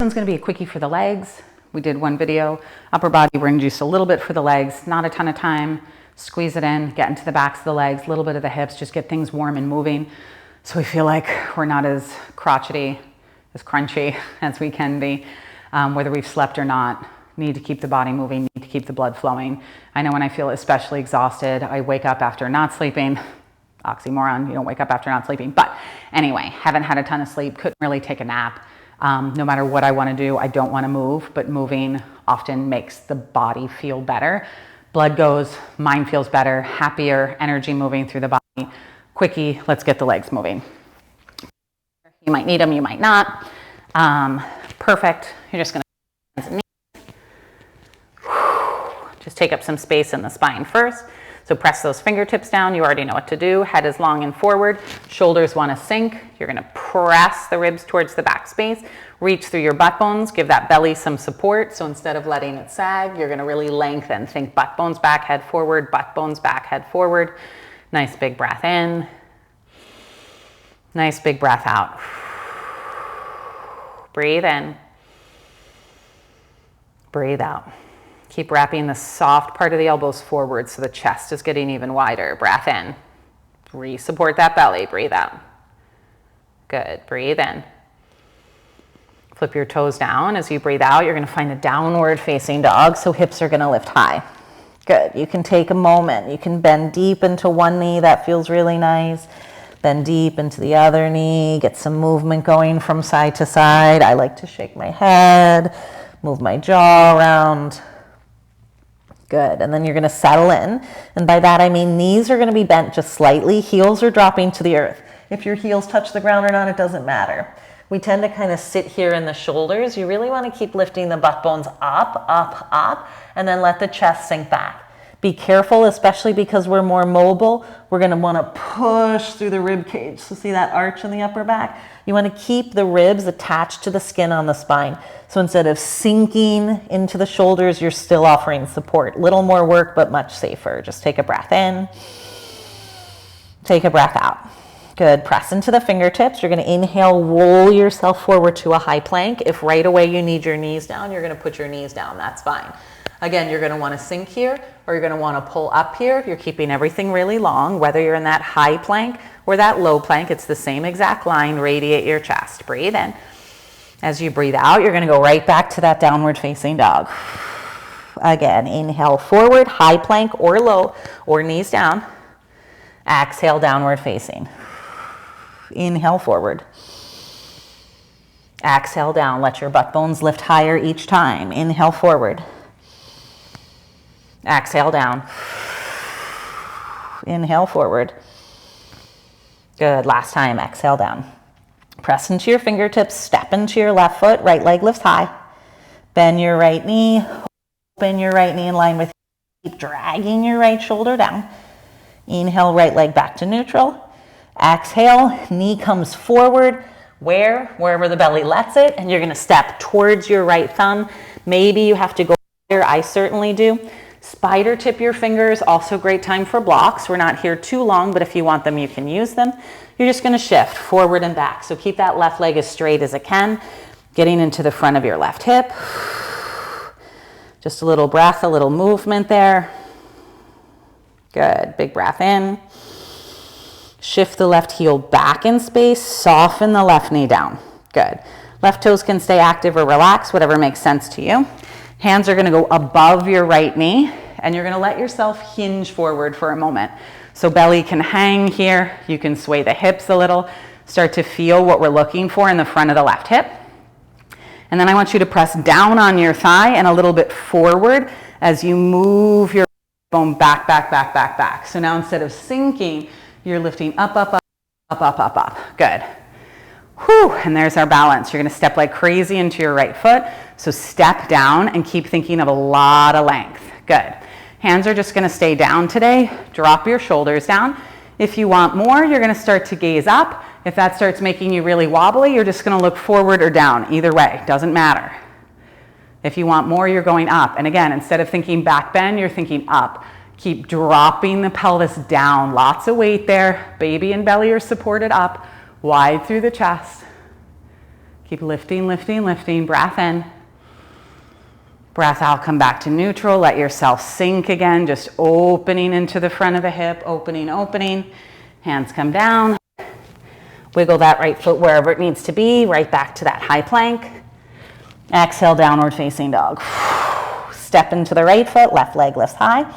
one's gonna be a quickie for the legs. We did one video, upper body, bring juice a little bit for the legs, not a ton of time. Squeeze it in, get into the backs of the legs, a little bit of the hips, just get things warm and moving so we feel like we're not as crotchety, as crunchy as we can be, whether we've slept or not. Need to keep the body moving, need to keep the blood flowing. I know when I feel especially exhausted, I wake up after not sleeping. Oxymoron, you don't wake up after not sleeping. But anyway, haven't had a ton of sleep, couldn't really take a nap. No matter what I want to do, I don't want to move, but moving often makes the body feel better. Blood goes, mind feels better, happier, energy moving through the body. Quickie, let's get the legs moving. You might need them, you might not. Perfect. You're just gonna just take up some space in the spine first. So press those fingertips down. You already know what to do. Head is long and forward. Shoulders want to sink. You're going to press the ribs towards the back space. Reach through your butt bones. Give that belly some support. So instead of letting it sag, you're going to really lengthen. Think butt bones back, head forward, butt bones back, head forward. Nice big breath in. Nice big breath out. Breathe in. Breathe out. Keep wrapping the soft part of the elbows forward so the chest is getting even wider. Breath in. Re-support that belly. Breathe out. Good. Breathe in. Flip your toes down. As you breathe out, you're going to find a downward facing dog, so hips are going to lift high. Good. You can take a moment. You can bend deep into one knee. That feels really nice. Bend deep into the other knee. Get some movement going from side to side. I like to shake my head, move my jaw around. Good. And then you're going to settle in. And by that, I mean knees are going to be bent just slightly. Heels are dropping to the earth. If your heels touch the ground or not, it doesn't matter. We tend to kind of sit here in the shoulders. You really want to keep lifting the butt bones up, up, up, and then let the chest sink back. Be careful, especially because we're more mobile. We're going to want to push through the rib cage. So see that arch in the upper back? You want to keep the ribs attached to the skin on the spine. So instead of sinking into the shoulders, you're still offering support. Little more work, but much safer. Just take a breath in. Take a breath out. Good. Press into the fingertips. You're going to inhale, roll yourself forward to a high plank. If right away you need your knees down, you're going to put your knees down. That's fine. Again, you're going to want to sink here, or you're going to want to pull up here. You're keeping everything really long, whether you're in that high plank or that low plank. It's the same exact line. Radiate your chest. Breathe in. As you breathe out, you're going to go right back to that downward facing dog. Again, inhale forward, high plank or low, or knees down. Exhale, downward facing. Inhale forward. Exhale down. Let your butt bones lift higher each time. Inhale forward. Exhale down. Inhale forward. Good. Last time. Exhale down. Press into your fingertips. Step into your left foot. Right leg lifts high. Bend your right knee. Open your right knee in line with you. Keep dragging your right shoulder down. Inhale, right leg back to neutral. Exhale, knee comes forward. Wherever the belly lets it. And you're going to step towards your right thumb. Maybe you have to go here. I certainly do. Spider tip your fingers, also great time for blocks. We're not here too long, but if you want them, you can use them. You're just going to shift forward and back. So keep that left leg as straight as it can, getting into the front of your left hip. Just a little breath, a little movement there. Good. Big breath in. Shift the left heel back in space. Soften the left knee down. Good. Left toes can stay active or relax, whatever makes sense to you. Hands are going to go above your right knee, and you're going to let yourself hinge forward for a moment. So belly can hang here. You can sway the hips a little. Start to feel what we're looking for in the front of the left hip. And then I want you to press down on your thigh and a little bit forward as you move your bone back, back, back, back, back. So now instead of sinking, you're lifting up, up, up, up, up, up, up. Good. Whew, and there's our balance. You're going to step like crazy into your right foot. So step down and keep thinking of a lot of length. Good. Hands are just going to stay down today. Drop your shoulders down. If you want more, you're going to start to gaze up. If that starts making you really wobbly, you're just going to look forward or down. Either way, doesn't matter. If you want more, you're going up. And again, instead of thinking back bend, you're thinking up. Keep dropping the pelvis down. Lots of weight there. Baby and belly are supported up. Wide through the chest. Keep Keep lifting, lifting, lifting. Breath in. Breath out, come back to neutral. Let yourself sink again, just opening into the front of the hip, opening, opening. Hands come down. Wiggle that right foot wherever it needs to be, right back to that high plank. Exhale, downward facing dog. Step into the right foot, left leg lifts high.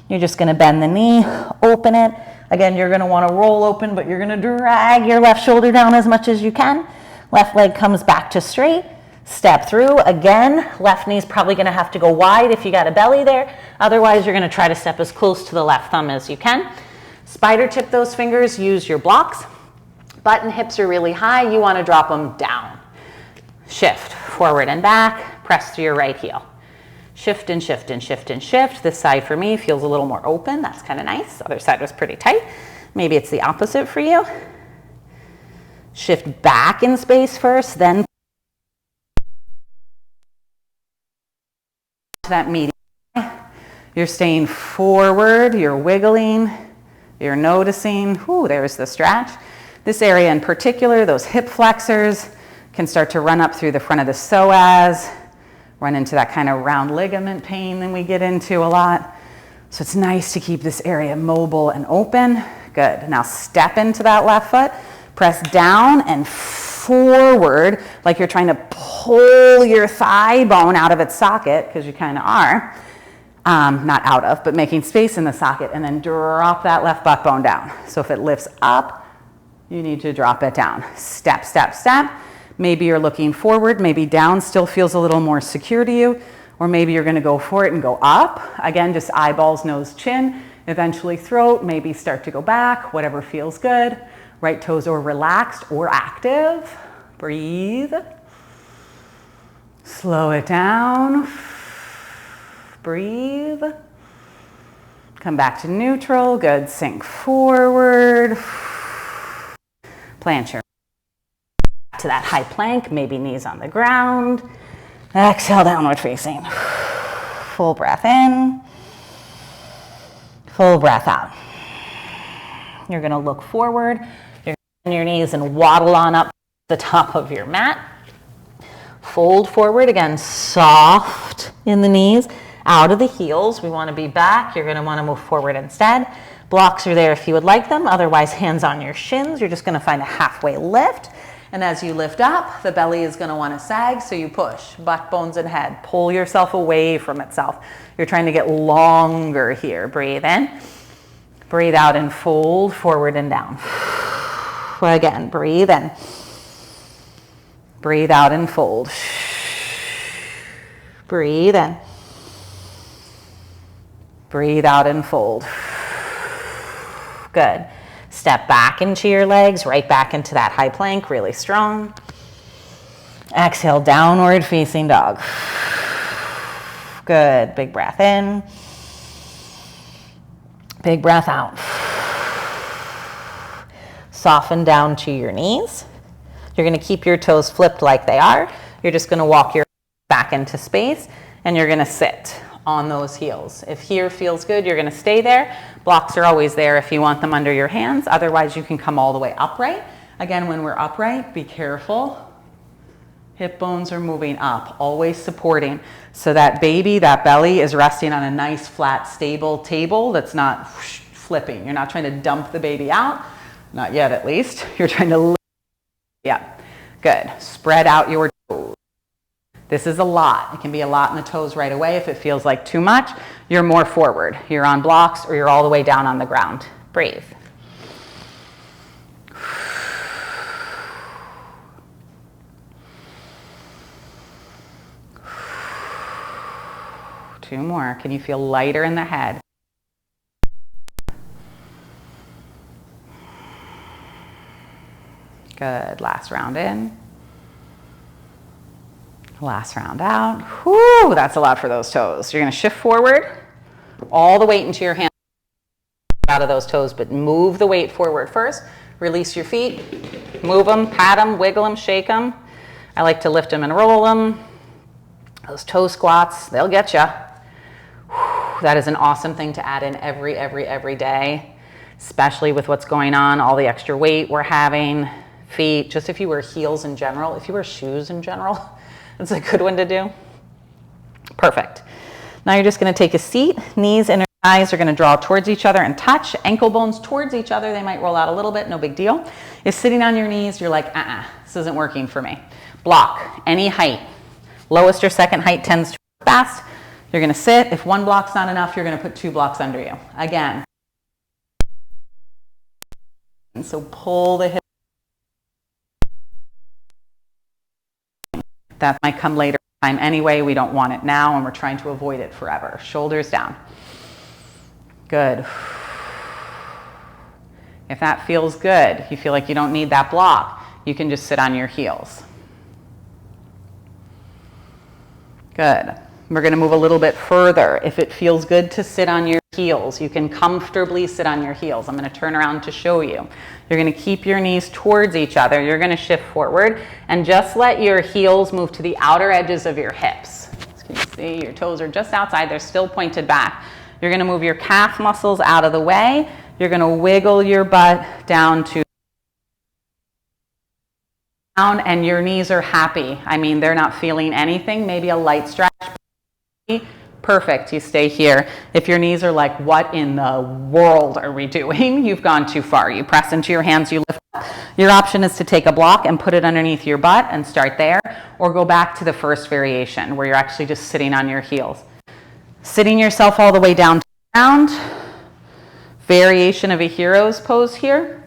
You're just gonna bend the knee, open it. Again, you're gonna wanna roll open, but you're gonna drag your left shoulder down as much as you can. Left leg comes back to straight. Step through. Again, left knee's probably gonna have to go wide if you got a belly there. Otherwise, you're gonna try to step as close to the left thumb as you can. Spider tip those fingers, use your blocks. Butt and hips are really high, you wanna drop them down. Shift, forward and back, press through your right heel. Shift and shift and shift and shift. This side for me feels a little more open, that's kinda nice. Other side was pretty tight. Maybe it's the opposite for you. Shift back in space first, then to that medium. You're staying forward, you're wiggling, you're noticing, ooh, there's the stretch. This area in particular, those hip flexors, can start to run up through the front of the psoas, run into that kind of round ligament pain that we get into a lot. So it's nice to keep this area mobile and open. Good. Now step into that left foot, press down and forward like you're trying to pull your thigh bone out of its socket, because you kind of are. Not out of, but making space in the socket, and then drop that left butt bone down. So if it lifts up, you need to drop it down. Step, step, step. Maybe you're looking forward, maybe down still feels a little more secure to you, or maybe you're gonna go for it and go up. Again, just eyeballs, nose, chin, eventually throat, maybe start to go back, whatever feels good. Right toes are relaxed or active. Breathe. Slow it down. Breathe. Come back to neutral. Good. Sink forward. Plant your to that high plank, maybe knees on the ground. Exhale, downward facing. Full breath in. Full breath out. You're gonna look forward. You're gonna bend your knees and waddle on up the top of your mat. Fold forward, again, soft in the knees, out of the heels. We wanna be back. You're gonna wanna move forward instead. Blocks are there if you would like them. Otherwise, hands on your shins. You're just gonna find a halfway lift. And as you lift up, the belly is gonna wanna sag, so you push, butt, bones, and head. Pull yourself away from itself. You're trying to get longer here. Breathe in. Breathe out and fold forward and down. Again, breathe in. Breathe out and fold. Breathe in. Breathe out and fold. Good. Step back into your legs, right back into that high plank, really strong. Exhale, downward facing dog. Good. Big breath in. Big breath out. Soften down to your knees. You're going to keep your toes flipped like they are. You're just going to walk your back into space, and you're going to sit on those heels. If here feels good, you're going to stay there. Blocks are always there if you want them under your hands. Otherwise, you can come all the way upright. Again, when we're upright, be careful. Hip bones are moving up, always supporting. So that baby, that belly is resting on a nice, flat, stable table that's not flipping. You're not trying to dump the baby out. Not yet, at least. You're trying to lift. Yeah, good. Spread out your toes. This is a lot. It can be a lot in the toes right away. If it feels like too much, you're more forward. You're on blocks or you're all the way down on the ground. Breathe. Two more. Can you feel lighter in the head? Good. Last round in. Last round out. Whew, that's a lot for those toes. You're going to shift forward, all the weight into your hands out of those toes, but move the weight forward first. Release your feet, move them, pat them, wiggle them, shake them. I like to lift them and roll them. Those toe squats, they'll get you. That is an awesome thing to add in every day, especially with what's going on, all the extra weight we're having. feet, just if you wear heels in general, if you wear shoes in general, it's a good one to do. Perfect. Now you're just going to take a seat, knees and thighs are going to draw towards each other and touch, ankle bones towards each other. They might roll out a little bit, no big deal. If sitting on your knees, you're like, this isn't working for me. Block, any height. Lowest or second height tends to work fast. You're going to sit. If one block's not enough, you're going to put 2 blocks under you. Again. And so pull the hip. That might come later time anyway. We don't want it now, and we're trying to avoid it forever. Shoulders down. Good. If that feels good, you feel like you don't need that block, you can just sit on your heels. Good. We're going to move a little bit further. If it feels good to sit on your heels, you can comfortably sit on your heels. I'm going to turn around to show you. You're going to keep your knees towards each other. You're going to shift forward and just let your heels move to the outer edges of your hips. As you can see, your toes are just outside. They're still pointed back. You're going to move your calf muscles out of the way. You're going to wiggle your butt down to down, and your knees are happy. I mean, they're not feeling anything. Maybe a light stretch. Perfect. You stay here. If your knees are like, what in the world are we doing? You've gone too far. You press into your hands, you lift up. Your option is to take a block and put it underneath your butt and start there, or go back to the first variation where you're actually just sitting on your heels. Sitting yourself all the way down to the ground. Variation of a hero's pose here.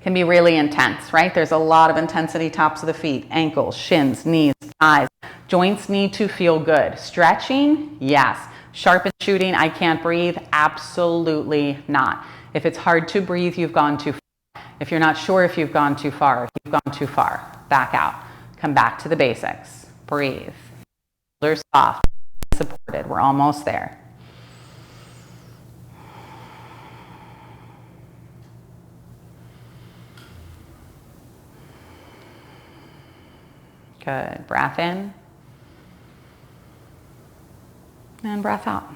Can be really intense, right? There's a lot of intensity, tops of the feet, ankles, shins, knees, thighs. Joints need to feel good. Stretching, yes. Sharp and shooting, I can't breathe, absolutely not. If it's hard to breathe, you've gone too far. If you're not sure if you've gone too far, if you've gone too far, back out. Come back to the basics. Breathe. Shoulders soft, supported. We're almost there. Good. Breath in. And breath out.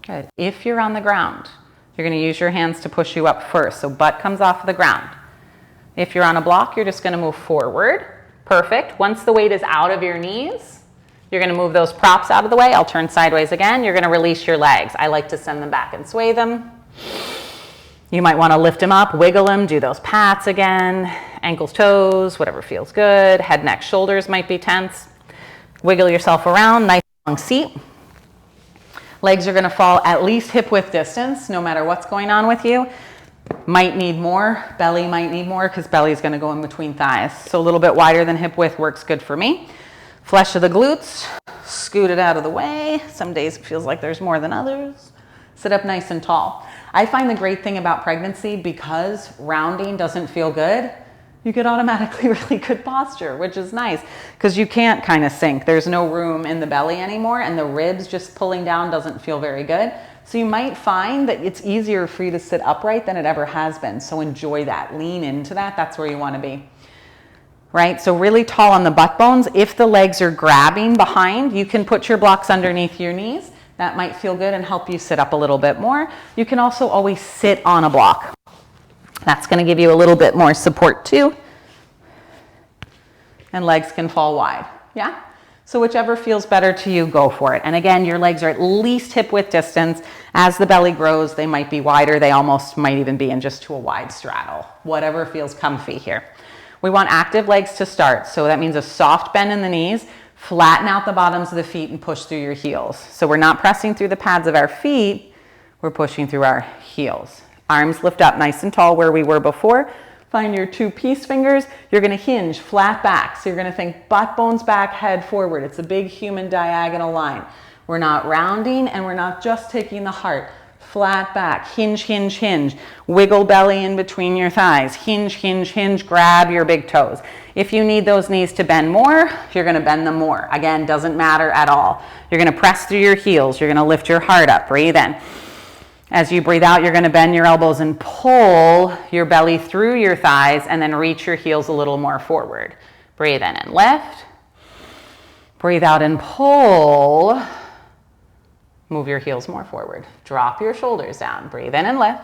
Good. If you're on the ground, you're going to use your hands to push you up first. So butt comes off of the ground. If you're on a block, you're just going to move forward. Perfect. Once the weight is out of your knees, you're going to move those props out of the way. I'll turn sideways again. You're going to release your legs. I like to send them back and sway them. You might want to lift them up, wiggle them, do those pats again. Ankles, toes, whatever feels good. Head, neck, shoulders might be tense. Wiggle yourself around, nice long seat. Legs are going to fall at least hip width distance, no matter what's going on with you. Might need more, belly might need more, because belly is going to go in between thighs. So a little bit wider than hip width works good for me. Flesh of the glutes, scoot it out of the way. Some days it feels like there's more than others. Sit up nice and tall. I find the great thing about pregnancy, because rounding doesn't feel good, you get automatically really good posture, which is nice because you can't kind of sink. There's no room in the belly anymore, and the ribs just pulling down doesn't feel very good. So you might find that it's easier for you to sit upright than it ever has been. So enjoy that. Lean into that. That's where you want to be. Right? So really tall on the butt bones. If the legs are grabbing behind, you can put your blocks underneath your knees. That might feel good and help you sit up a little bit more. You can also always sit on a block. That's going to give you a little bit more support too. And legs can fall wide. Yeah? So whichever feels better to you, go for it. And again, your legs are at least hip width distance. As the belly grows, they might be wider. They almost might even be in just to a wide straddle. Whatever feels comfy here. We want active legs to start. So that means a soft bend in the knees. Flatten out the bottoms of the feet and push through your heels. So we're not pressing through the pads of our feet. We're pushing through our heels. Arms lift up nice and tall where we were before. Find your 2 peace fingers. You're going to hinge flat back. So you're going to think butt bones back, head forward. It's a big human diagonal line. We're not rounding, and we're not just taking the heart. Flat back, hinge, hinge, hinge. Wiggle belly in between your thighs. Hinge, hinge, hinge. Grab your big toes. If you need those knees to bend more, you're going to bend them more. Again, doesn't matter at all. You're going to press through your heels. You're going to lift your heart up. Breathe in. As you breathe out, you're going to bend your elbows and pull your belly through your thighs, and then reach your heels a little more forward. Breathe in and lift. Breathe out and pull. Move your heels more forward. Drop your shoulders down. Breathe in and lift.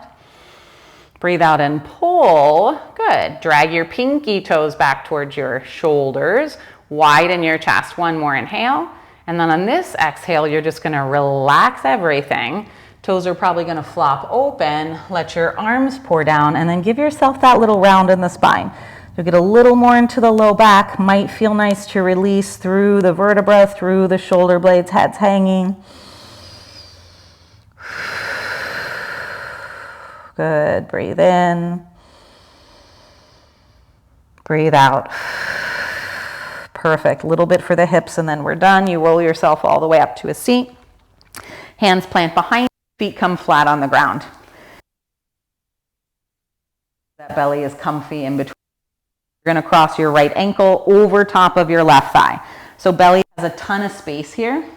Breathe out and pull. Good. Drag your pinky toes back towards your shoulders. Widen your chest. One more inhale. And then on this exhale, you're just gonna relax everything. Toes are probably gonna flop open. Let your arms pour down and then give yourself that little round in the spine. You'll get a little more into the low back. Might feel nice to release through the vertebra, through the shoulder blades, head's hanging. Good, breathe in. Breathe out. Perfect, a little bit for the hips and then we're done. You roll yourself all the way up to a seat. Hands plant behind, feet come flat on the ground. That belly is comfy in between. You're gonna cross your right ankle over top of your left thigh. So belly has a ton of space here.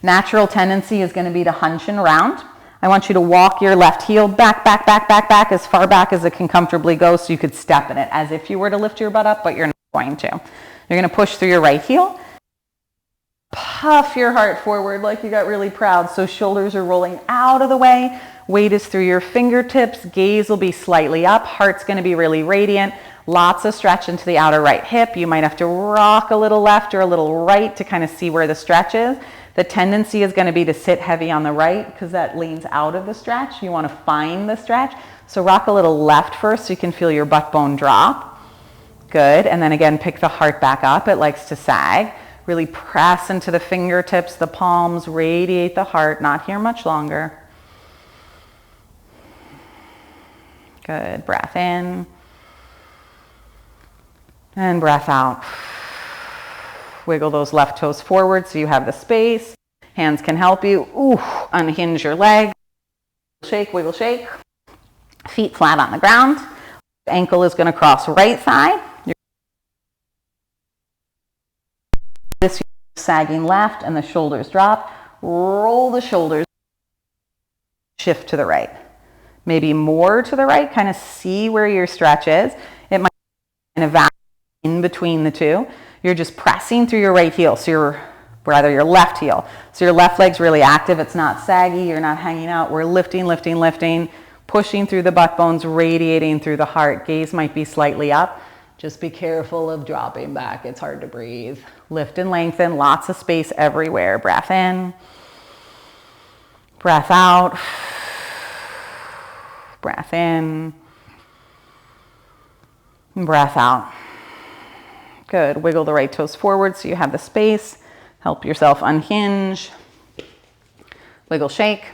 Natural tendency is gonna be to hunch and round. I want you to walk your left heel back, back, back, back, back, as far back as it can comfortably go so you could step in it as if you were to lift your butt up, but you're not going to. You're gonna push through your right heel. Puff your heart forward like you got really proud. So shoulders are rolling out of the way. Weight is through your fingertips. Gaze will be slightly up. Heart's gonna be really radiant. Lots of stretch into the outer right hip. You might have to rock a little left or a little right to kind of see where the stretch is. The tendency is going to be to sit heavy on the right because that leans out of the stretch. You want to find the stretch. So rock a little left first so you can feel your butt bone drop. Good. And then again, pick the heart back up. It likes to sag. Really press into the fingertips, the palms, radiate the heart. Not here much longer. Good. Breath in. And breath out. Wiggle those left toes forward so you have the space. Hands can help you. Ooh, unhinge your leg. Shake, wiggle, shake. Feet flat on the ground. Ankle is going to cross right thigh. This sagging left and the shoulders drop. Roll the shoulders. Shift to the right. Maybe more to the right. Kind of see where your stretch is. It might be kind of in between the two. You're just pressing through your right heel, so your left heel. So your left leg's really active. It's not saggy. You're not hanging out. We're lifting, lifting, lifting, pushing through the butt bones, radiating through the heart. Gaze might be slightly up. Just be careful of dropping back. It's hard to breathe. Lift and lengthen. Lots of space everywhere. Breath in. Breath out. Breath in. And breath out. Good. Wiggle the right toes forward so you have the space. Help yourself unhinge. Wiggle, shake.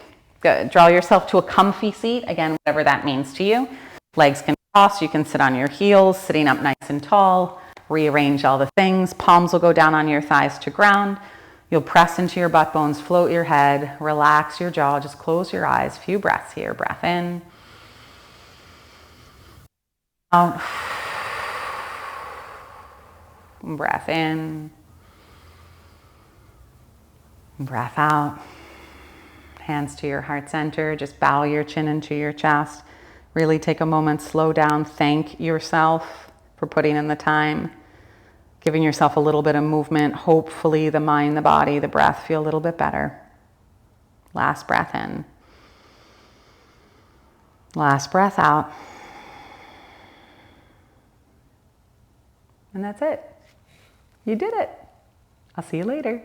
Good. Draw yourself to a comfy seat. Again, whatever that means to you. Legs can cross. You can sit on your heels, sitting up nice and tall. Rearrange all the things. Palms will go down on your thighs to ground. You'll press into your butt bones, float your head, relax your jaw. Just close your eyes. Few breaths here. Breath in. Out. Breath in, breath out. Hands to your heart center. Just bow your chin into your chest. Really take a moment, slow down. Thank yourself for putting in the time, giving yourself a little bit of movement. Hopefully the mind, the body, the breath feel a little bit better. Last breath in. Last breath out. And that's it. You did it. I'll see you later.